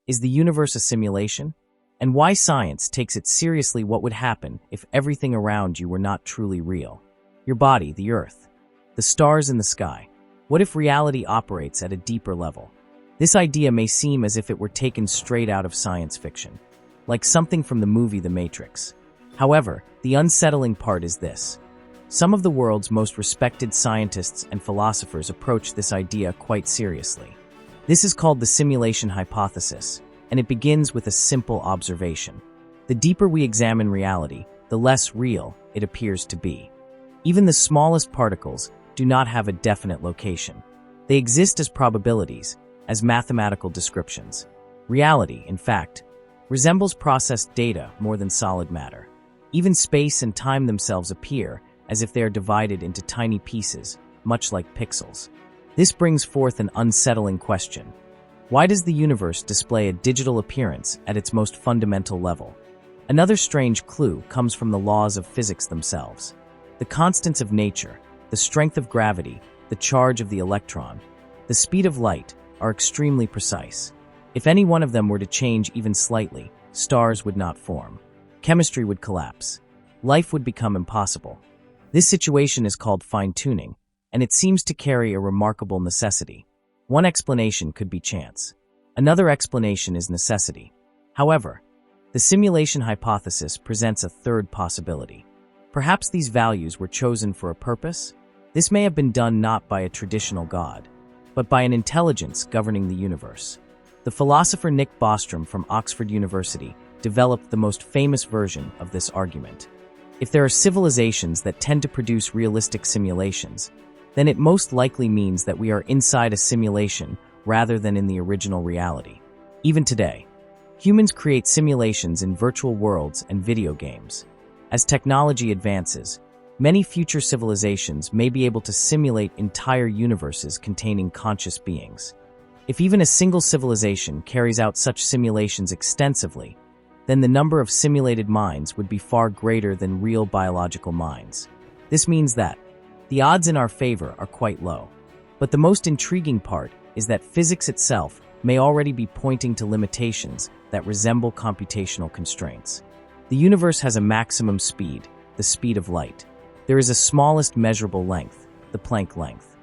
Is the universe a simulation? And why science takes it seriously. What would happen if everything around you were not truly real? Your body, the earth, the stars in the sky. What if reality operates at a deeper level? This idea may seem as if it were taken straight out of science fiction, like something from the movie The Matrix. However, the unsettling part is this. Some of the world's most respected scientists and philosophers approach this idea quite seriously. This is called the simulation hypothesis, and it begins with a simple observation. The deeper we examine reality, the less real it appears to be. Even the smallest particles do not have a definite location. They exist as probabilities, as mathematical descriptions. Reality, in fact, resembles processed data more than solid matter. Even space and time themselves appear as if they are divided into tiny pieces, much like pixels. This brings forth an unsettling question. Why does the universe display a digital appearance at its most fundamental level? Another strange clue comes from the laws of physics themselves. The constants of nature, the strength of gravity, the charge of the electron, the speed of light are extremely precise. If any one of them were to change even slightly, stars would not form. Chemistry would collapse. Life would become impossible. This situation is called fine-tuning, and it seems to carry a remarkable necessity. One explanation could be chance. Another explanation is necessity. However, the simulation hypothesis presents a third possibility. Perhaps these values were chosen for a purpose? This may have been done not by a traditional God, but by an intelligence governing the universe. The philosopher Nick Bostrom from Oxford University developed the most famous version of this argument. If there are civilizations that tend to produce realistic simulations, then it most likely means that we are inside a simulation rather than in the original reality. Even today, humans create simulations in virtual worlds and video games. As technology advances, many future civilizations may be able to simulate entire universes containing conscious beings. If even a single civilization carries out such simulations extensively, then the number of simulated minds would be far greater than real biological minds. This means that the odds in our favor are quite low. But the most intriguing part is that physics itself may already be pointing to limitations that resemble computational constraints. The universe has a maximum speed, the speed of light. There is a smallest measurable length, the Planck length.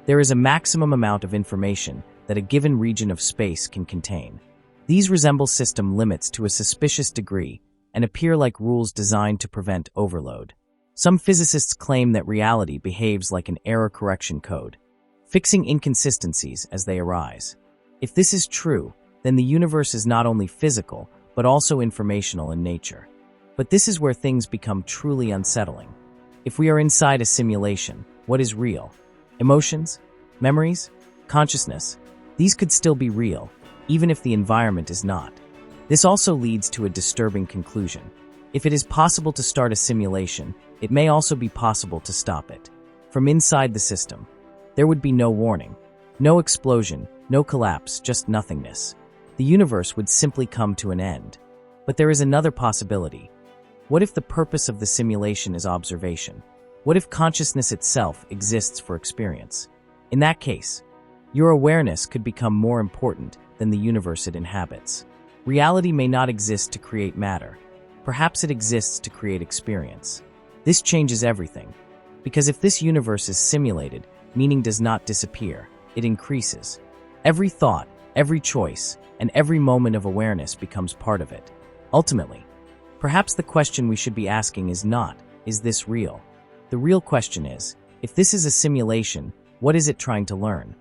There is a maximum amount of information that a given region of space can contain. These resemble system limits to a suspicious degree and appear like rules designed to prevent overload. Some physicists claim that reality behaves like an error correction code, fixing inconsistencies as they arise. If this is true, then the universe is not only physical, but also informational in nature. But this is where things become truly unsettling. If we are inside a simulation, what is real? Emotions? Memories? Consciousness? These could still be real, even if the environment is not. This also leads to a disturbing conclusion. If it is possible to start a simulation, it may also be possible to stop it. From inside the system, there would be no warning, no explosion, no collapse, just nothingness. The universe would simply come to an end. But there is another possibility. What if the purpose of the simulation is observation? What if consciousness itself exists for experience? In that case, your awareness could become more important than the universe it inhabits. Reality may not exist to create matter. Perhaps it exists to create experience. This changes everything, because if this universe is simulated, meaning does not disappear, it increases. Every thought, every choice, and every moment of awareness becomes part of it. Ultimately, perhaps the question we should be asking is not, is this real? The real question is, if this is a simulation, what is it trying to learn?